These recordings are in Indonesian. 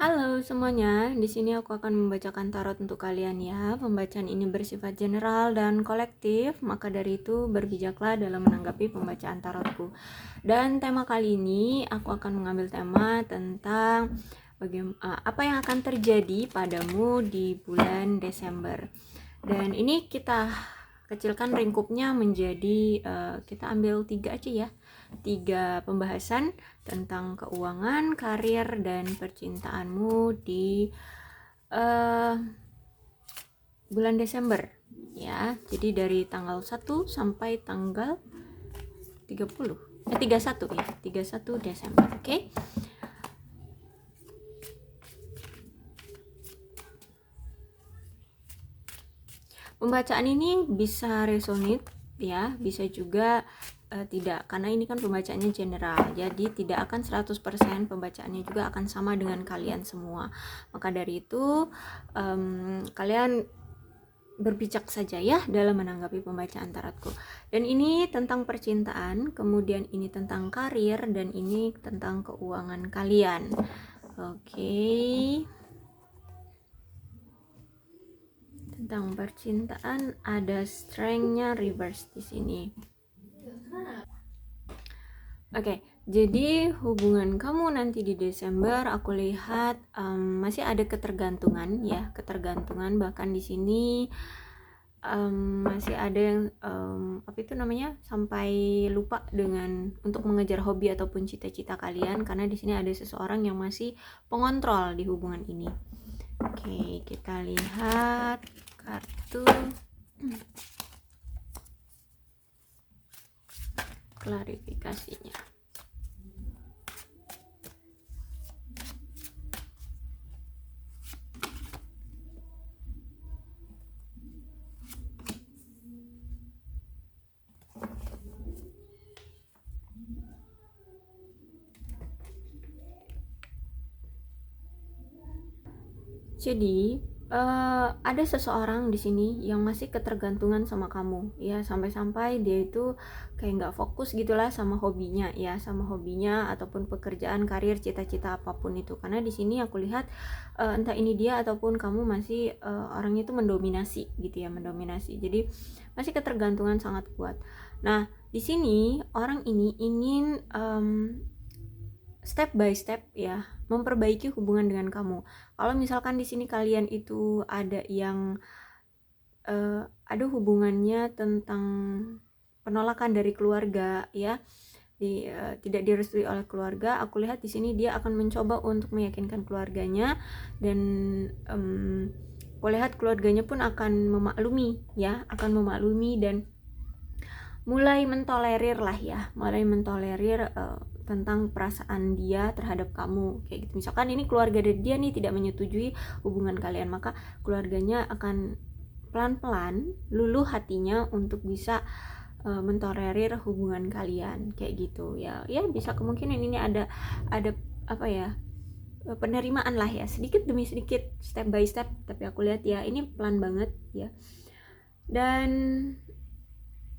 Halo semuanya, di sini aku akan membacakan tarot untuk kalian ya. Pembacaan ini bersifat general dan kolektif, maka dari itu berbijaklah dalam menanggapi pembacaan tarotku. Dan tema kali ini aku akan mengambil tema tentang apa yang akan terjadi padamu di bulan Desember. Dan ini kita kecilkan lingkupnya menjadi kita ambil 3 aja ya. 3 pembahasan tentang keuangan, karir, dan percintaanmu di uh, bulan Desember ya. Jadi dari tanggal 1 sampai tanggal 31 ya, 31 Desember. Oke. Pembacaan ini bisa resonate ya, bisa juga tidak, karena ini kan pembacaannya general, jadi tidak akan 100% pembacaannya juga akan sama dengan kalian semua. Maka dari itu kalian berbijak saja ya dalam menanggapi pembacaan tarotku. Dan ini tentang percintaan, kemudian ini tentang karir, dan ini tentang keuangan kalian. Oke. Tentang percintaan ada strength-nya reverse di sini. Oke, jadi hubungan kamu nanti di Desember aku lihat masih ada ketergantungan ya, ketergantungan, bahkan di sini masih ada yang apa itu namanya, sampai lupa dengan untuk mengejar hobi ataupun cita-cita kalian, karena di sini ada seseorang yang masih pengontrol di hubungan ini. Oke, kita lihat kartu klarifikasinya. Jadi ada seseorang di sini yang masih ketergantungan sama kamu ya, sampai-sampai dia itu kayak nggak fokus gitulah sama hobinya ya, sama hobinya ataupun pekerjaan, karir, cita-cita apapun itu. Karena di sini aku lihat entah ini dia ataupun kamu masih orangnya itu mendominasi gitu ya, mendominasi. Jadi masih ketergantungan sangat kuat. Nah di sini orang ini ingin step by step ya memperbaiki hubungan dengan kamu. Kalau misalkan di sini kalian itu ada yang ada hubungannya tentang penolakan dari keluarga ya, tidak direstui oleh keluarga, aku lihat di sini dia akan mencoba untuk meyakinkan keluarganya, dan aku lihat keluarganya pun akan memaklumi ya, akan memaklumi dan mulai mentolerir lah ya, mulai mentolerir tentang perasaan dia terhadap kamu kayak gitu. Misalkan ini keluarga dari dia nih tidak menyetujui hubungan kalian, maka keluarganya akan pelan-pelan luluh hatinya untuk bisa mentolerir hubungan kalian kayak gitu ya. Ya bisa kemungkinan ini ada apa ya, penerimaan lah ya, sedikit demi sedikit, step by step, tapi aku lihat ya ini pelan banget ya. Dan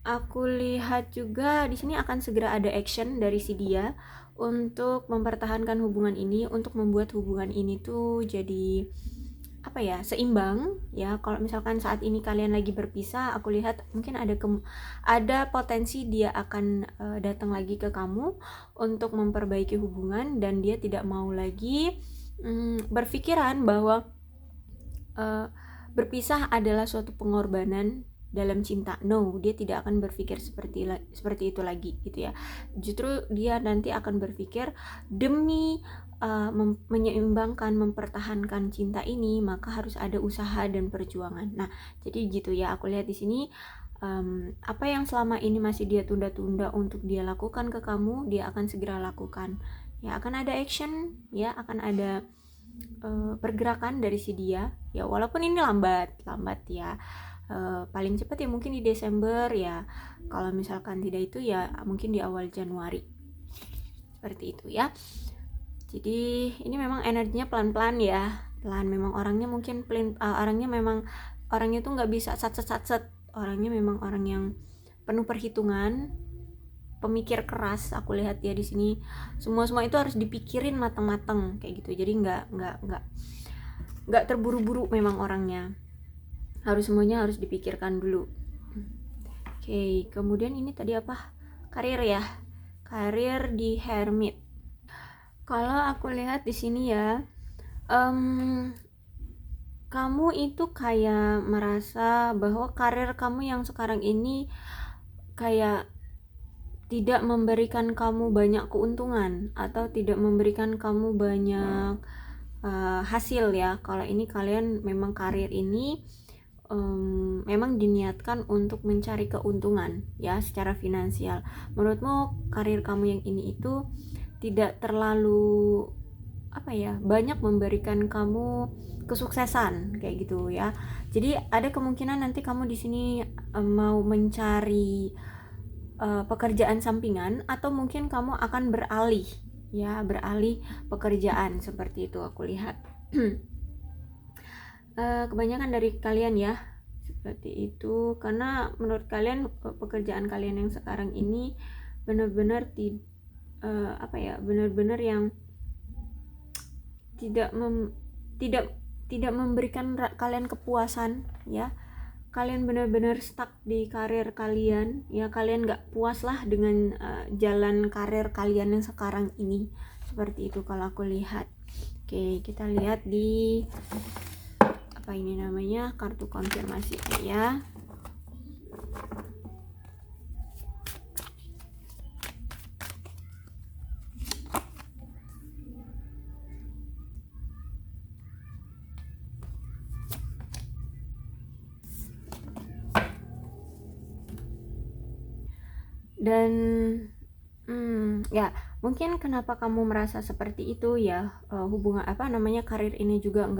aku lihat juga di sini akan segera ada action dari si dia untuk mempertahankan hubungan ini, untuk membuat hubungan ini tuh jadi apa ya, seimbang ya. Kalau misalkan saat ini kalian lagi berpisah, aku lihat mungkin ada potensi dia akan datang lagi ke kamu untuk memperbaiki hubungan, dan dia tidak mau lagi berpikiran bahwa berpisah adalah suatu pengorbanan dalam cinta. No, dia tidak akan berpikir seperti itu lagi gitu ya. Justru dia nanti akan berpikir demi menyeimbangkan, mempertahankan cinta ini, maka harus ada usaha dan perjuangan. Nah, jadi gitu ya. Aku lihat di sini apa yang selama ini masih dia tunda-tunda untuk dia lakukan ke kamu, dia akan segera lakukan. Ya, akan ada action, ya, akan ada pergerakan dari si dia ya, walaupun ini lambat ya. Paling cepat ya mungkin di Desember ya, kalau misalkan tidak itu ya mungkin di awal Januari, seperti itu ya. Jadi ini memang energinya pelan-pelan ya, pelan. Memang orangnya mungkin orangnya tuh nggak bisa satset, orangnya memang orang yang penuh perhitungan, pemikir keras. Aku lihat ya di sini semua itu harus dipikirin matang-matang kayak gitu. Jadi nggak terburu-buru memang orangnya. Semuanya harus dipikirkan dulu. Oke, kemudian ini tadi apa? Karir ya. Karir di Hermit. Kalau aku lihat di sini ya, kamu itu kayak merasa bahwa karir kamu yang sekarang ini kayak tidak memberikan kamu banyak keuntungan atau tidak memberikan kamu banyak hasil ya. Kalau ini kalian memang karir ini memang diniatkan untuk mencari keuntungan ya secara finansial. Menurutmu karir kamu yang ini itu tidak terlalu banyak memberikan kamu kesuksesan kayak gitu ya. Jadi ada kemungkinan nanti kamu di sini mau mencari pekerjaan sampingan atau mungkin kamu akan beralih pekerjaan seperti itu aku lihat. Kebanyakan dari kalian ya seperti itu, karena menurut kalian pekerjaan kalian yang sekarang ini benar-benar benar-benar yang tidak memberikan kalian kepuasan ya. Kalian benar-benar stuck di karir kalian ya, kalian nggak puas lah dengan jalan karir kalian yang sekarang ini, seperti itu kalau aku lihat. Oke, kita lihat di kartu konfirmasi ya. Dan ya mungkin kenapa kamu merasa seperti itu ya, hubungan karir ini juga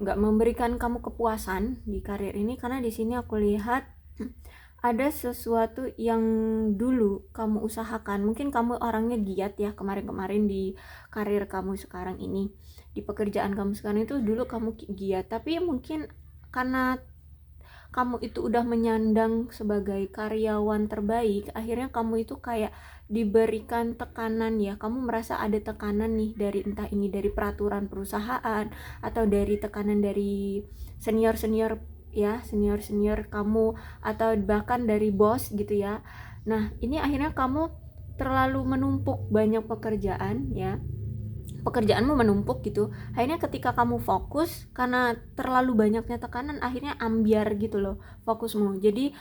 nggak memberikan kamu kepuasan di karir ini, karena di sini aku lihat ada sesuatu yang dulu kamu usahakan. Mungkin kamu orangnya giat ya kemarin-kemarin di karir kamu sekarang ini, di pekerjaan kamu sekarang itu dulu kamu giat, tapi mungkin karena kamu itu udah menyandang sebagai karyawan terbaik, akhirnya kamu itu kayak diberikan tekanan ya. Kamu merasa ada tekanan nih dari entah ini dari peraturan perusahaan atau dari tekanan dari senior kamu atau bahkan dari bos gitu ya. Nah, ini akhirnya kamu terlalu menumpuk banyak pekerjaan ya. Pekerjaanmu menumpuk gitu. Akhirnya ketika kamu fokus, karena terlalu banyaknya tekanan, akhirnya ambiar gitu loh fokusmu. Jadi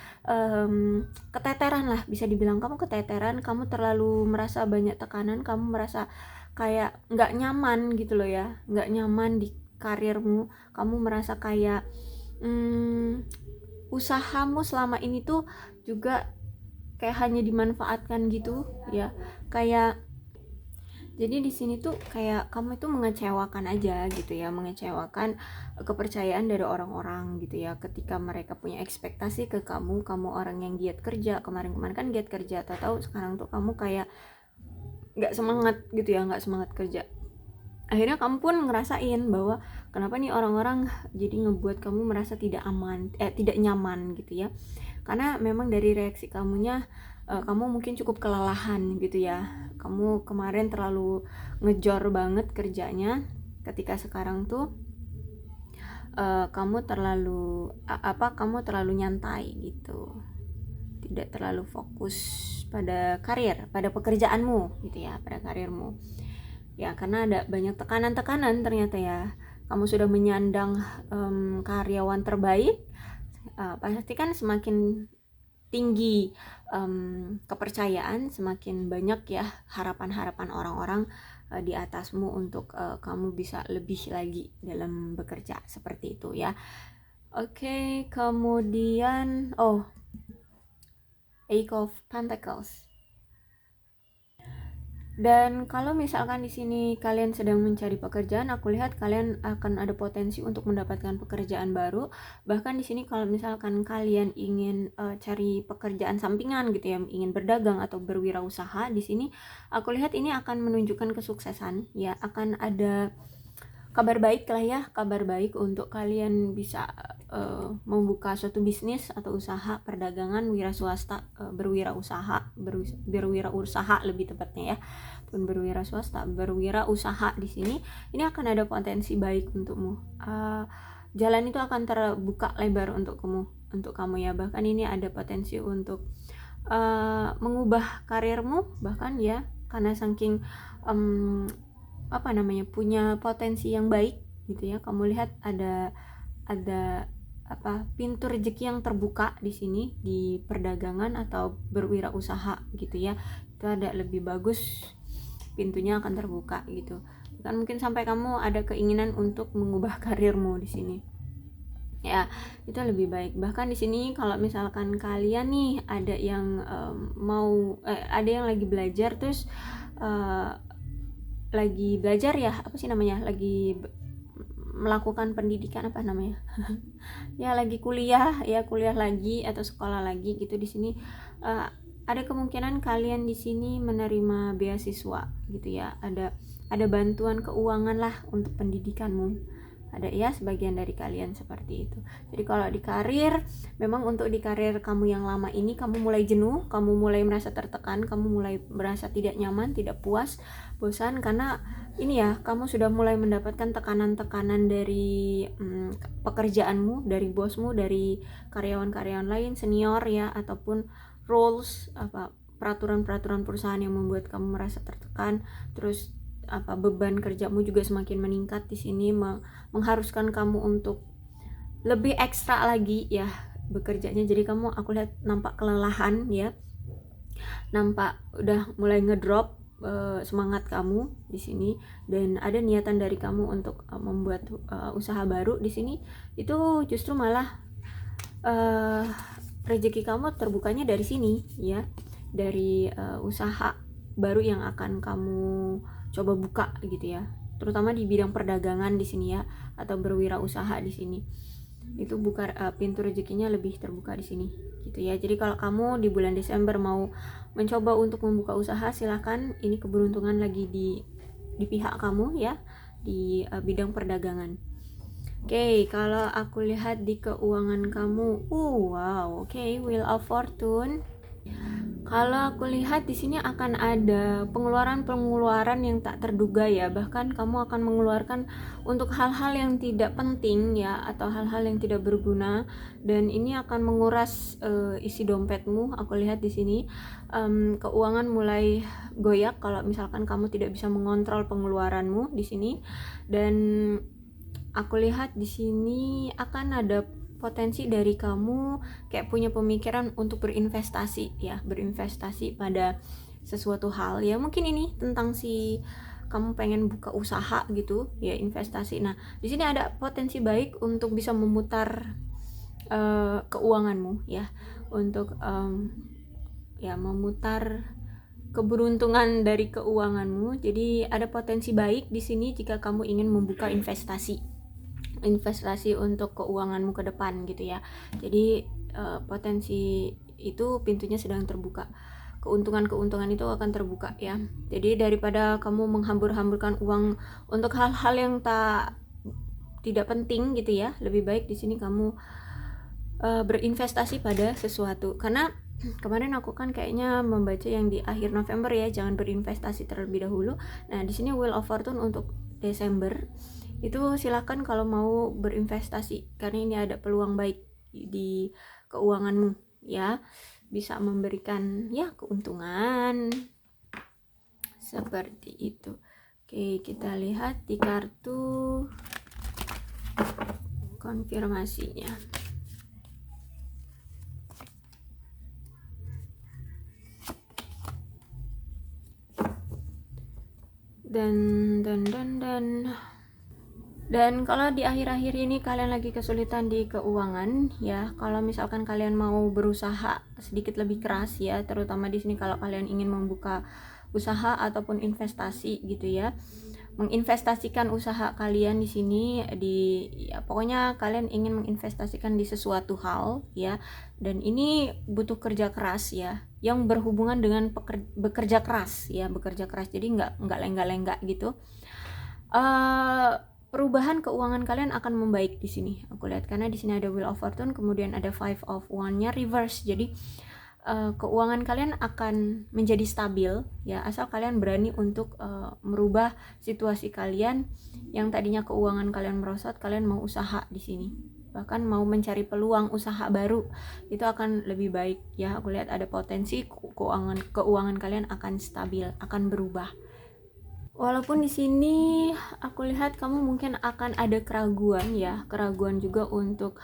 keteteran lah, bisa dibilang kamu keteteran. Kamu terlalu merasa banyak tekanan, kamu merasa kayak nggak nyaman gitu loh ya, nggak nyaman di karirmu. Kamu merasa kayak usahamu selama ini tuh juga kayak hanya dimanfaatkan gitu ya. Kayak jadi di sini tuh kayak kamu itu mengecewakan aja gitu ya, mengecewakan kepercayaan dari orang-orang gitu ya. Ketika mereka punya ekspektasi ke kamu orang yang giat kerja, kemarin-kemarin kan giat kerja, tahu sekarang tuh kamu kayak nggak semangat gitu ya, nggak semangat kerja. Akhirnya kamu pun ngerasain bahwa kenapa nih orang-orang jadi ngebuat kamu merasa tidak nyaman gitu ya. Karena memang dari reaksi kamunya, kamu mungkin cukup kelelahan gitu ya. Kamu kemarin terlalu ngejor banget kerjanya, ketika sekarang tuh kamu terlalu nyantai gitu, tidak terlalu fokus pada karir, pada pekerjaanmu gitu ya, pada karirmu ya. Karena ada banyak tekanan ternyata ya. Kamu sudah menyandang karyawan terbaik, pasti kan semakin tinggi kepercayaan, semakin banyak ya harapan-harapan orang-orang di atasmu untuk kamu bisa lebih lagi dalam bekerja, seperti itu ya. Oke, kemudian Eight of Pentacles. Dan kalau misalkan di sini kalian sedang mencari pekerjaan, aku lihat kalian akan ada potensi untuk mendapatkan pekerjaan baru. Bahkan di sini kalau misalkan kalian ingin cari pekerjaan sampingan gitu ya, ingin berdagang atau berwirausaha, di sini aku lihat ini akan menunjukkan kesuksesan ya, akan ada kabar baik lah ya, kabar baik untuk kalian bisa membuka suatu bisnis atau usaha perdagangan wira swasta, berwirausaha lebih tepatnya ya, pun berwira swasta, berwirausaha di sini ini akan ada potensi baik untukmu. Jalan itu akan terbuka lebar untuk kamu ya, bahkan ini ada potensi untuk mengubah karirmu bahkan ya, karena saking punya potensi yang baik gitu ya. Kamu lihat ada pintu rezeki yang terbuka di sini di perdagangan atau berwirausaha gitu ya. Itu ada lebih bagus, pintunya akan terbuka gitu. Kan mungkin sampai kamu ada keinginan untuk mengubah karirmu di sini. Ya, itu lebih baik. Bahkan di sini kalau misalkan kalian nih ada yang ada yang lagi belajar terus lagi belajar ya, lagi melakukan pendidikan ya lagi kuliah lagi atau sekolah lagi gitu. Di sini ada kemungkinan kalian di sini menerima beasiswa gitu ya, ada bantuan keuangan lah untuk pendidikanmu, ada ya sebagian dari kalian seperti itu. Jadi kalau di karir, memang untuk di karir kamu yang lama ini kamu mulai jenuh, kamu mulai merasa tertekan, kamu mulai merasa tidak nyaman, tidak puas, bosan, karena ini ya, kamu sudah mulai mendapatkan tekanan-tekanan dari pekerjaanmu, dari bosmu, dari karyawan-karyawan lain, senior ya, ataupun rules, peraturan-peraturan perusahaan yang membuat kamu merasa tertekan. Terus beban kerjamu juga semakin meningkat di sini, mengharuskan kamu untuk lebih ekstra lagi ya bekerjanya. Jadi kamu, aku lihat nampak kelelahan ya, nampak udah mulai ngedrop semangat kamu di sini, dan ada niatan dari kamu untuk membuat usaha baru di sini. Itu justru malah rezeki kamu terbukanya dari sini ya, dari usaha baru yang akan kamu coba buka gitu ya, terutama di bidang perdagangan di sini ya, atau berwirausaha di sini. Itu pintu rezekinya lebih terbuka di sini gitu ya. Jadi kalau kamu di bulan Desember mau mencoba untuk membuka usaha, silahkan, ini keberuntungan lagi di pihak kamu ya, di bidang perdagangan. Oke, kalau aku lihat di keuangan kamu, wow, oke, Wheel of Fortune. Kalau aku lihat di sini akan ada pengeluaran yang tak terduga ya. Bahkan kamu akan mengeluarkan untuk hal-hal yang tidak penting ya, atau hal-hal yang tidak berguna, dan ini akan menguras isi dompetmu. Aku lihat di sini keuangan mulai goyak kalau misalkan kamu tidak bisa mengontrol pengeluaranmu di sini. Dan aku lihat di sini akan ada potensi dari kamu kayak punya pemikiran untuk berinvestasi ya, berinvestasi pada sesuatu hal ya. Mungkin ini tentang kamu pengen buka usaha gitu ya, investasi. Nah, di sini ada potensi baik untuk bisa memutar keuanganmu ya, untuk memutar keberuntungan dari keuanganmu. Jadi ada potensi baik di sini jika kamu ingin membuka investasi untuk keuanganmu ke depan gitu ya. Jadi potensi itu pintunya sedang terbuka, keuntungan itu akan terbuka ya. Jadi daripada kamu menghambur-hamburkan uang untuk hal-hal yang tidak penting gitu ya, lebih baik di sini kamu berinvestasi pada sesuatu. Karena kemarin aku kan kayaknya membaca yang di akhir November ya, jangan berinvestasi terlebih dahulu. Nah, di sini Wheel of Fortune untuk Desember itu silakan kalau mau berinvestasi, karena ini ada peluang baik di keuanganmu ya, bisa memberikan ya keuntungan seperti itu. Oke, kita lihat di kartu konfirmasinya. Dan kalau di akhir-akhir ini kalian lagi kesulitan di keuangan ya, kalau misalkan kalian mau berusaha sedikit lebih keras ya, terutama di sini kalau kalian ingin membuka usaha ataupun investasi gitu ya, menginvestasikan usaha kalian di sini pokoknya kalian ingin menginvestasikan di sesuatu hal ya, dan ini butuh kerja keras ya, yang berhubungan dengan bekerja keras. Jadi nggak lenggak-lenggak gitu. perubahan keuangan kalian akan membaik di sini. Aku lihat karena di sini ada Wheel of Fortune, kemudian ada Five of Wand-nya reverse. Jadi keuangan kalian akan menjadi stabil ya, asal kalian berani untuk merubah situasi kalian yang tadinya keuangan kalian merosot, kalian mau usaha di sini. Bahkan mau mencari peluang usaha baru, itu akan lebih baik ya. Aku lihat ada potensi keuangan kalian akan stabil, akan berubah. Walaupun di sini aku lihat kamu mungkin akan ada keraguan ya, keraguan juga untuk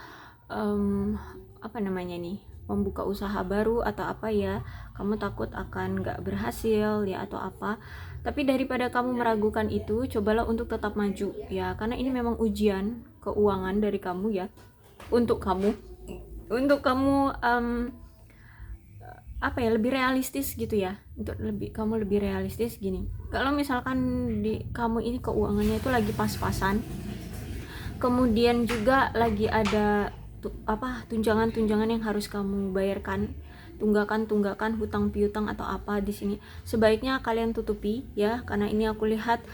apa namanya nih, membuka usaha baru atau apa ya, kamu takut akan gak berhasil ya atau apa. Tapi daripada kamu meragukan itu, cobalah untuk tetap maju ya, karena ini memang ujian keuangan dari kamu ya, untuk kamu apa ya, lebih realistis gitu ya, untuk kamu lebih realistis gini. Kalau misalkan kamu ini keuangannya itu lagi pas-pasan, kemudian juga lagi ada tunjangan yang harus kamu bayarkan, tunggakan hutang piutang atau apa di sini, sebaiknya kalian tutupi ya, karena ini aku lihat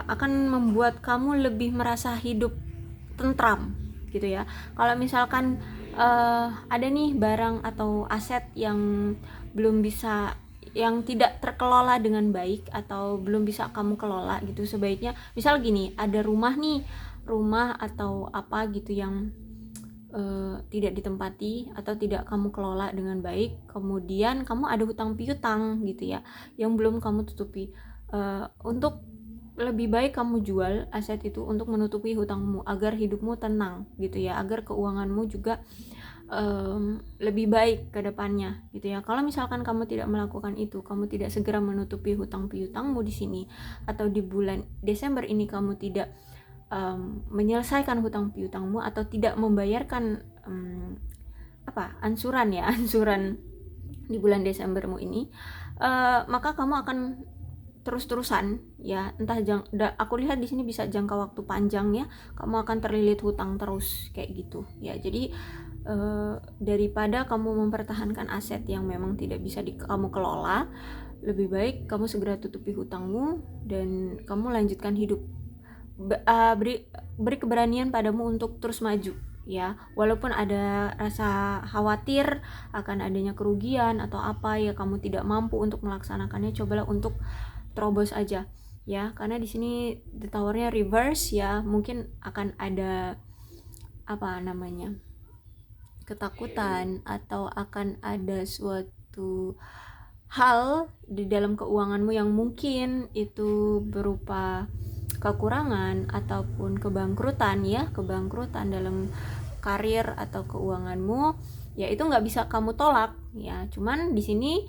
akan membuat kamu lebih merasa hidup tentram gitu ya. Kalau misalkan ada nih barang atau aset yang yang tidak terkelola dengan baik atau belum bisa kamu kelola gitu, sebaiknya misal gini, ada rumah atau apa gitu yang tidak ditempati atau tidak kamu kelola dengan baik, kemudian kamu ada hutang piutang gitu ya yang belum kamu tutupi, untuk lebih baik kamu jual aset itu untuk menutupi hutangmu agar hidupmu tenang gitu ya, agar keuanganmu juga lebih baik ke depannya gitu ya. Kalau misalkan kamu tidak melakukan itu, kamu tidak segera menutupi hutang piutangmu di sini, atau di bulan Desember ini kamu tidak menyelesaikan hutang piutangmu atau tidak membayarkan ansuran di bulan Desembermu ini, maka kamu akan terus-terusan ya, aku lihat di sini bisa jangka waktu panjang ya, kamu akan terlilit hutang terus kayak gitu ya. Jadi daripada kamu mempertahankan aset yang memang tidak bisa kamu kelola, lebih baik kamu segera tutupi hutangmu dan kamu lanjutkan hidup. Beri keberanian padamu untuk terus maju ya, walaupun ada rasa khawatir akan adanya kerugian atau apa ya, kamu tidak mampu untuk melaksanakannya, cobalah untuk terobos aja ya, karena di sini the tower-nya reverse ya, mungkin akan ada ketakutan atau akan ada suatu hal di dalam keuanganmu yang mungkin itu berupa kekurangan ataupun kebangkrutan dalam karir atau keuanganmu ya, itu nggak bisa kamu tolak ya. Cuman di sini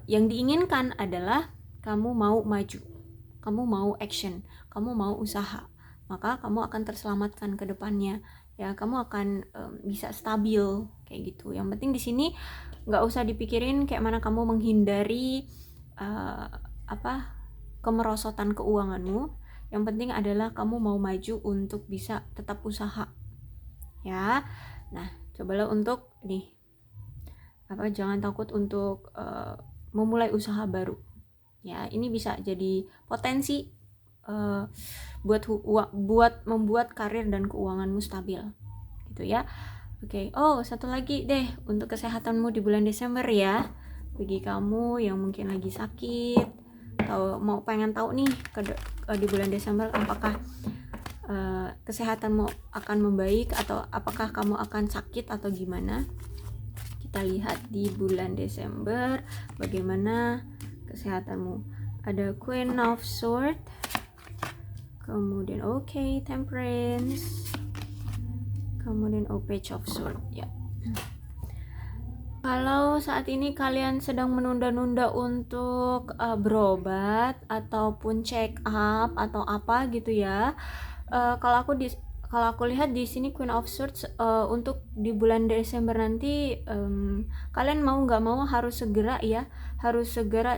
yang diinginkan adalah kamu mau maju, kamu mau action, kamu mau usaha, maka kamu akan terselamatkan ke depannya ya, kamu akan bisa stabil kayak gitu. Yang penting di sini nggak usah dipikirin kayak mana kamu menghindari kemerosotan keuanganmu. Yang penting adalah kamu mau maju untuk bisa tetap usaha ya. Nah, cobalah untuk jangan takut untuk memulai usaha baru ya. Ini bisa jadi potensi buat membuat karir dan keuanganmu stabil gitu ya. Oke. Oh, satu lagi deh untuk kesehatanmu di bulan Desember ya, bagi kamu yang mungkin lagi sakit atau pengen tahu nih di bulan Desember apakah kesehatanmu akan membaik atau apakah kamu akan sakit atau gimana. Kita lihat di bulan Desember bagaimana kesehatanmu. Ada Queen of Swords, kemudian Temperance, kemudian Page of Swords ya. Kalau saat ini kalian sedang menunda-nunda untuk berobat ataupun check up atau apa gitu ya, kalau aku lihat di sini Queen of Swords, untuk di bulan Desember nanti kalian mau nggak mau harus segera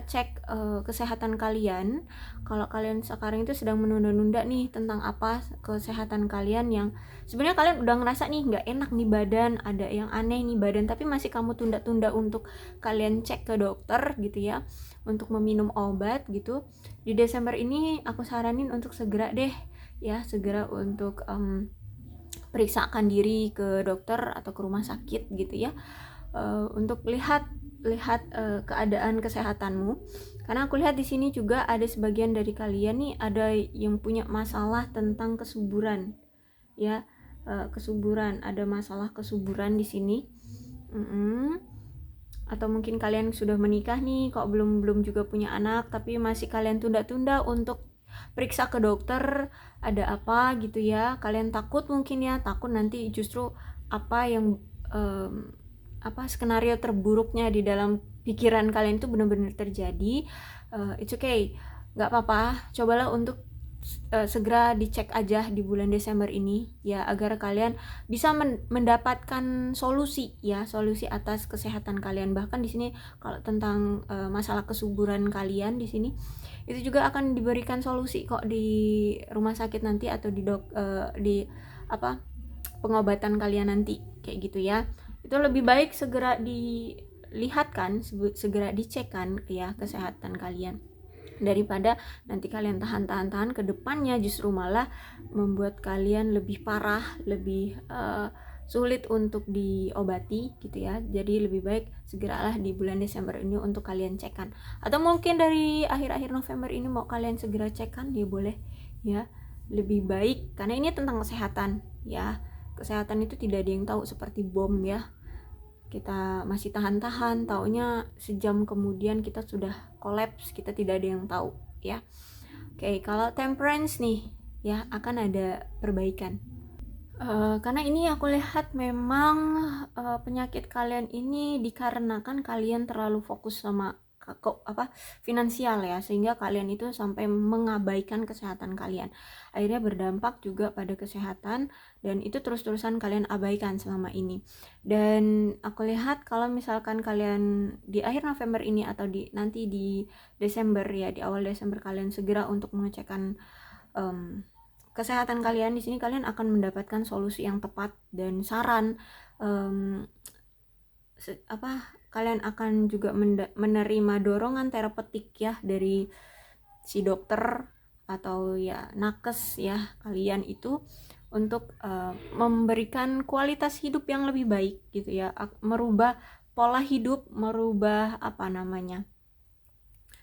cek kesehatan kalian. Kalau kalian sekarang itu sedang menunda-nunda nih tentang apa kesehatan kalian, yang sebenarnya kalian udah ngerasa nih nggak enak nih badan, ada yang aneh nih badan, tapi masih kamu tunda-tunda untuk kalian cek ke dokter gitu ya, untuk meminum obat gitu. Di Desember ini aku saranin untuk segera deh ya, segera untuk periksakan diri ke dokter atau ke rumah sakit gitu ya, untuk lihat keadaan kesehatanmu. Karena aku lihat di sini juga ada sebagian dari kalian nih ada yang punya masalah tentang kesuburan ya, kesuburan, ada masalah kesuburan di sini. Atau mungkin kalian sudah menikah nih, kok belum juga punya anak, tapi masih kalian tunda-tunda untuk periksa ke dokter, ada apa gitu ya. Kalian takut mungkin ya, takut nanti justru apa yang skenario terburuknya di dalam pikiran kalian itu benar-benar terjadi. It's okay, nggak apa-apa, cobalah untuk segera dicek aja di bulan Desember ini ya, agar kalian bisa mendapatkan solusi ya, solusi atas kesehatan kalian. Bahkan di sini kalau tentang masalah kesuburan kalian di sini itu juga akan diberikan solusi kok di rumah sakit nanti, atau di pengobatan kalian nanti kayak gitu ya. Itu lebih baik segera dilihat kan, segera dicek kan ya kesehatan kalian, daripada nanti kalian tahan ke depannya justru malah membuat kalian lebih parah, lebih sulit untuk diobati gitu ya. Jadi lebih baik segeralah di bulan Desember ini untuk kalian cekan, atau mungkin dari akhir-akhir November ini mau kalian segera cekan ya boleh ya, lebih baik, karena ini tentang kesehatan ya. Kesehatan itu tidak ada yang tahu, seperti bom ya, kita masih tahan-tahan, taunya sejam kemudian kita sudah kolaps, kita tidak ada yang tahu ya. Oke, kalau temperance nih ya akan ada perbaikan. Karena ini aku lihat memang penyakit kalian ini dikarenakan kalian terlalu fokus sama finansial ya, sehingga kalian itu sampai mengabaikan kesehatan kalian, akhirnya berdampak juga pada kesehatan, dan itu terus-terusan kalian abaikan selama ini. Dan aku lihat kalau misalkan kalian di akhir November ini atau nanti di Desember ya, di awal Desember kalian segera untuk mengecekkan kesehatan kalian, di sini kalian akan mendapatkan solusi yang tepat dan saran. Kalian akan juga menerima dorongan terapeutik ya dari si dokter atau ya nakes ya kalian itu, untuk memberikan kualitas hidup yang lebih baik gitu ya, merubah pola hidup, merubah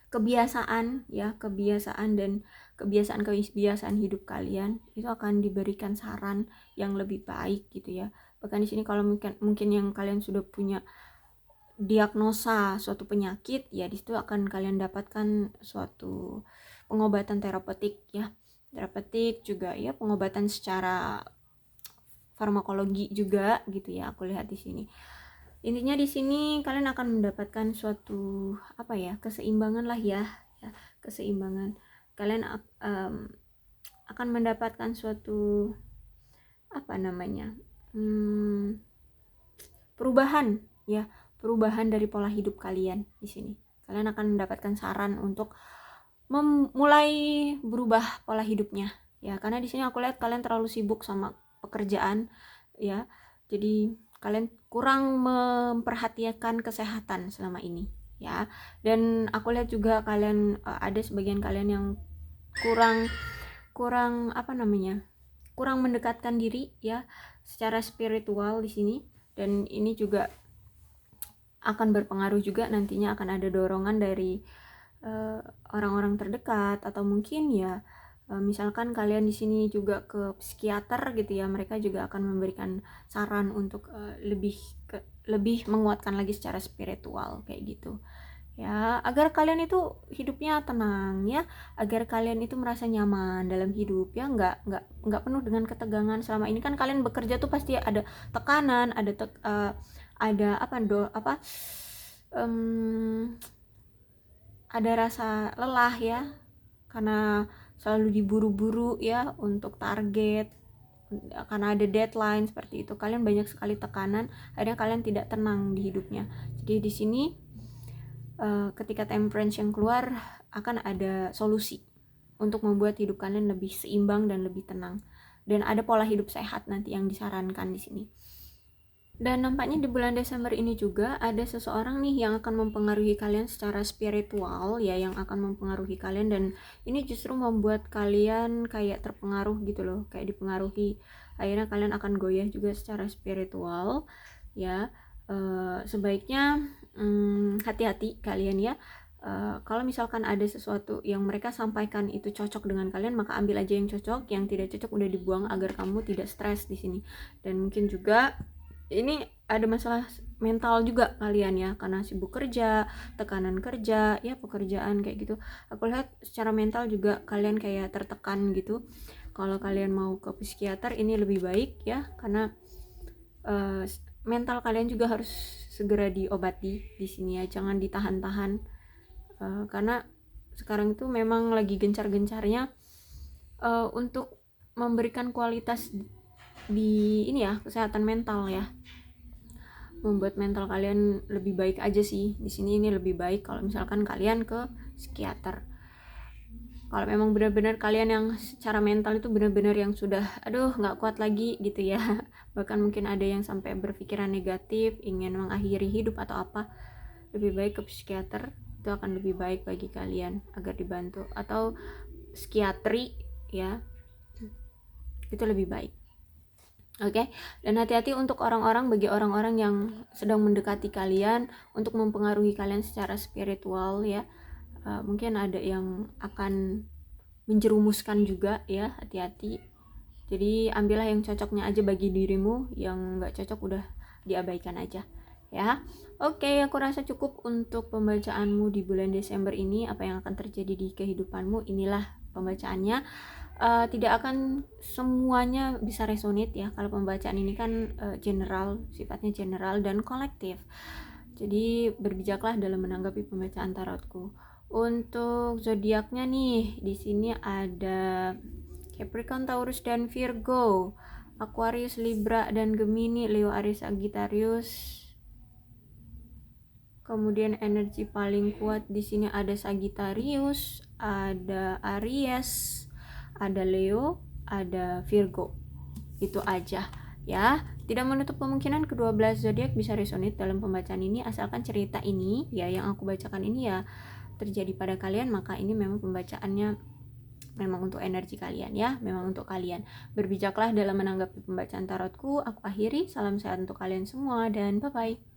kebiasaan ya, kebiasaan hidup kalian itu akan diberikan saran yang lebih baik gitu ya. Bahkan di sini kalau mungkin yang kalian sudah punya diagnosa suatu penyakit ya, di situ akan kalian dapatkan suatu pengobatan terapeutik ya, terapeutik juga ya, pengobatan secara farmakologi juga gitu ya, aku lihat di sini. Intinya di sini kalian akan mendapatkan suatu keseimbangan lah ya, keseimbangan. Kalian akan mendapatkan suatu perubahan ya, perubahan dari pola hidup kalian di sini. Kalian akan mendapatkan saran untuk mulai berubah pola hidupnya ya, karena di sini aku lihat kalian terlalu sibuk sama pekerjaan ya, jadi kalian kurang memperhatikan kesehatan selama ini ya. Dan aku lihat juga kalian ada sebagian kalian yang kurang kurang mendekatkan diri ya secara spiritual di sini, dan ini juga akan berpengaruh juga, nantinya akan ada dorongan dari orang-orang terdekat, atau mungkin ya misalkan kalian di sini juga ke psikiater gitu ya, mereka juga akan memberikan saran untuk lebih menguatkan lagi secara spiritual kayak gitu ya, agar kalian itu hidupnya tenang ya, agar kalian itu merasa nyaman dalam hidup ya, nggak penuh dengan ketegangan. Selama ini kan kalian bekerja tuh pasti ada tekanan, ada rasa lelah ya, karena selalu diburu-buru ya untuk target, karena ada deadline seperti itu, kalian banyak sekali tekanan, akhirnya kalian tidak tenang di hidupnya. Jadi di sini ketika temperance yang keluar akan ada solusi untuk membuat hidup kalian lebih seimbang dan lebih tenang, dan ada pola hidup sehat nanti yang disarankan di sini. Dan nampaknya di bulan Desember ini juga ada seseorang nih yang akan mempengaruhi kalian secara spiritual ya, yang akan mempengaruhi kalian, dan ini justru membuat kalian kayak terpengaruh gitu loh, kayak dipengaruhi, akhirnya kalian akan goyah juga secara spiritual ya. Sebaiknya hati-hati kalian ya. Kalau misalkan ada sesuatu yang mereka sampaikan itu cocok dengan kalian, maka ambil aja yang cocok, yang tidak cocok udah dibuang agar kamu tidak stres di sini. Dan mungkin juga ini ada masalah mental juga kalian ya, karena sibuk kerja, tekanan kerja ya, pekerjaan kayak gitu. Aku lihat secara mental juga kalian kayak tertekan gitu. Kalau kalian mau ke psikiater ini lebih baik ya, karena mental kalian juga harus segera diobati di sini ya, jangan ditahan-tahan. Karena sekarang itu memang lagi gencar-gencarnya untuk memberikan kualitas di ini ya, kesehatan mental ya, membuat mental kalian lebih baik aja sih. Di sini ini lebih baik kalau misalkan kalian ke psikiater. Kalau memang benar-benar kalian yang secara mental itu benar-benar yang sudah aduh nggak kuat lagi gitu ya, bahkan mungkin ada yang sampai berpikiran negatif, ingin mengakhiri hidup atau apa, lebih baik ke psikiater. Itu akan lebih baik bagi kalian agar dibantu, atau psikiatri ya, itu lebih baik. Oke, dan hati-hati untuk bagi orang-orang yang sedang mendekati kalian untuk mempengaruhi kalian secara spiritual ya. Mungkin ada yang akan menjerumuskan juga ya, hati-hati. Jadi ambillah yang cocoknya aja bagi dirimu, yang nggak cocok udah diabaikan aja ya. Oke, aku rasa cukup untuk pembacaanmu di bulan Desember ini. Apa yang akan terjadi di kehidupanmu, inilah pembacaannya. Tidak akan semuanya bisa resonate ya, kalau pembacaan ini kan general, sifatnya general dan kolektif. Jadi berbijaklah dalam menanggapi pembacaan tarotku. Untuk zodiaknya nih, di sini ada Capricorn, Taurus dan Virgo, Aquarius, Libra dan Gemini, Leo, Aries, Sagittarius. Kemudian energi paling kuat di sini ada Sagittarius, ada Aries, ada Leo, ada Virgo. Itu aja ya. Tidak menutup kemungkinan kedua belas zodiak bisa resonate dalam pembacaan ini, asalkan cerita ini ya yang aku bacakan ini ya terjadi pada kalian, maka ini memang pembacaannya memang untuk energi kalian ya, memang untuk kalian. Berbijaklah dalam menanggapi pembacaan tarotku. Aku akhiri, salam sehat untuk kalian semua dan bye bye.